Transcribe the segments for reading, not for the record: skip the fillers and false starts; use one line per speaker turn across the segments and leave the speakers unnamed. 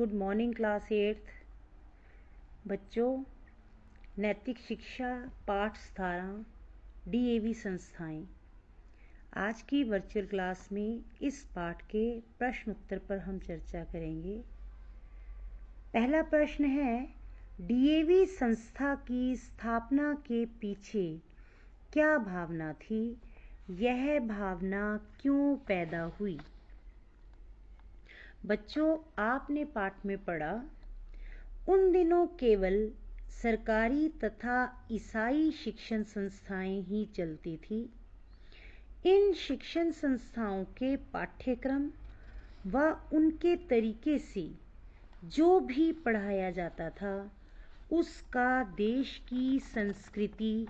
Good morning class 8th। बच्चों, नैतिक शिक्षा पाठ 17 डीएवी संस्थाएं। आज की वर्चुअल क्लास में इस पाठ के प्रश्न उत्तर पर हम चर्चा करेंगे। पहला प्रश्न है, डीएवी संस्था की स्थापना के पीछे क्या भावना थी? यह भावना क्यों पैदा हुई? बच्चों, आपने पाठ में पढ़ा, उन दिनों केवल सरकारी तथा ईसाई शिक्षण संस्थाएं ही चलती थी। इन शिक्षण संस्थाओं के पाठ्यक्रम व उनके तरीके से जो भी पढ़ाया जाता था उसका देश की संस्कृति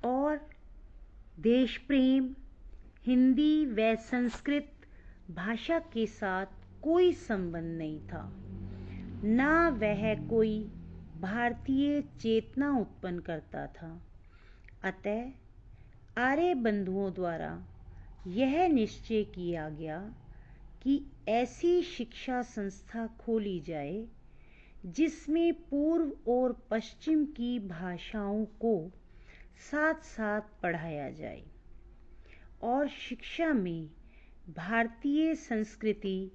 और देश प्रेम, हिंदी व संस्कृत भाषा के साथ कोई संबंध नहीं था, ना वह कोई भारतीय चेतना उत्पन्न करता था। अतः आर्य बंधुओं द्वारा यह निश्चय किया गया कि ऐसी शिक्षा संस्था खोली जाए जिसमें पूर्व और पश्चिम की भाषाओं को साथ साथ पढ़ाया जाए और शिक्षा में भारतीय संस्कृति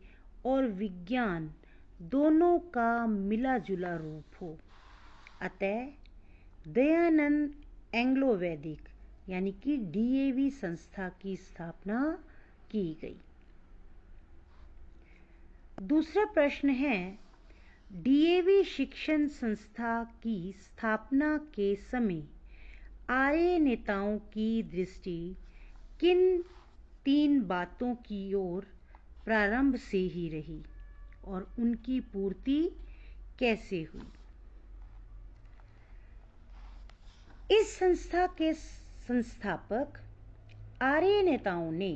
और विज्ञान दोनों का मिला जुला रूप हो। अतः दयानंद एंग्लो वैदिक यानी कि डीएवी संस्था की स्थापना की गई। दूसरा प्रश्न है, डीएवी शिक्षण संस्था की स्थापना के समय आर्य नेताओं की दृष्टि किन 3 बातों की ओर प्रारंभ से ही रही और उनकी पूर्ति कैसे हुई? इस संस्था के संस्थापक आर्य नेताओं ने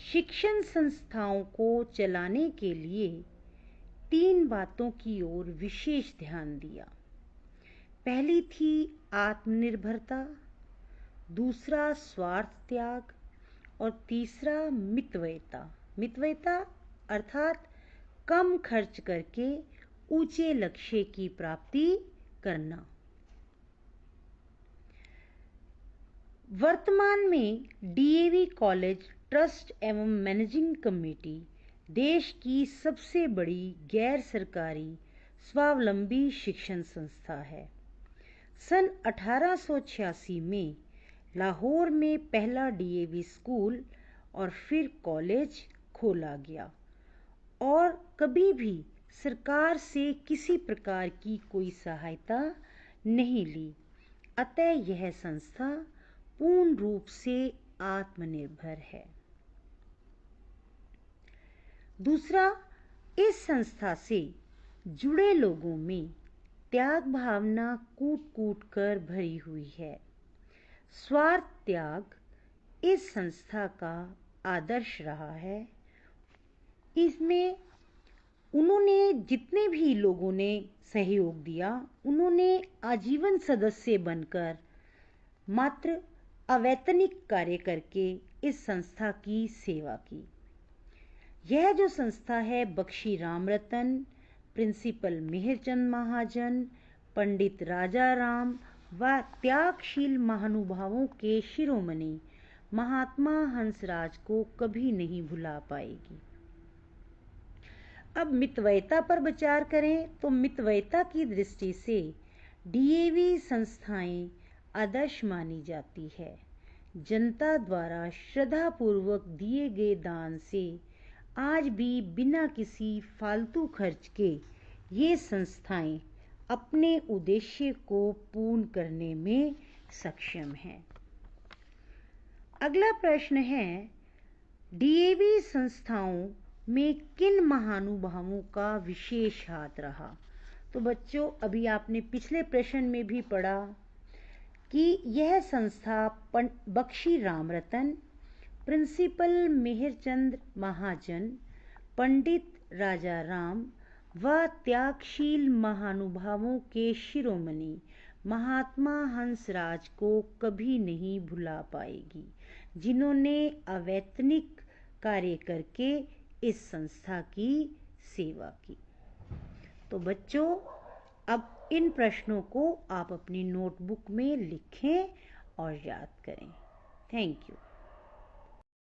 शिक्षण संस्थाओं को चलाने के लिए 3 बातों की ओर विशेष ध्यान दिया। पहली थी आत्मनिर्भरता, दूसरा स्वार्थ त्याग और तीसरा मितव्ययता। मितव्ययता अर्थात कम खर्च करके ऊंचे लक्ष्य की प्राप्ति करना। वर्तमान में डीएवी कॉलेज ट्रस्ट एवं मैनेजिंग कमेटी देश की सबसे बड़ी गैर सरकारी स्वावलंबी शिक्षण संस्था है। सन 1886 में लाहौर में पहला डीएवी स्कूल और फिर कॉलेज खोला गया और कभी भी सरकार से किसी प्रकार की कोई सहायता नहीं ली। अतः यह संस्था पूर्ण रूप से आत्मनिर्भर है। दूसरा, इस संस्था से जुड़े लोगों में त्याग भावना कूट कूट कर भरी हुई है। स्वार्थ त्याग इस संस्था का आदर्श रहा है। इसमें उन्होंने जितने भी लोगों ने सहयोग दिया, उन्होंने आजीवन सदस्य बनकर मात्र अवैतनिक कार्य करके इस संस्था की सेवा की। यह जो संस्था है, बख्शी रामरतन, प्रिंसिपल मेहरचंद महाजन, पंडित राजा राम व त्यागशील महानुभावों के शिरोमणि महात्मा हंसराज को कभी नहीं भुला पाएगी। अब मितव्ययता पर विचार करें तो मितव्ययता की दृष्टि से डीएवी संस्थाएं आदर्श मानी जाती है। जनता द्वारा श्रद्धापूर्वक दिए गए दान से आज भी बिना किसी फालतू खर्च के ये संस्थाएं अपने उद्देश्य को पूर्ण करने में सक्षम हैं। अगला प्रश्न है, डीएवी संस्थाओं में किन महानुभावों का विशेष हाथ रहा? तो बच्चों, अभी आपने पिछले प्रश्न में भी पढ़ा कि यह संस्था बख्शी रामरतन, प्रिंसिपल मेहरचंद महाजन, पंडित राजा राम व त्यागशील महानुभावों के शिरोमणि महात्मा हंसराज को कभी नहीं भुला पाएगी, जिन्होंने अवैतनिक कार्य करके इस संस्था की सेवा की। तो बच्चों, अब इन प्रश्नों को आप अपनी नोटबुक में लिखें और याद करें। Thank you.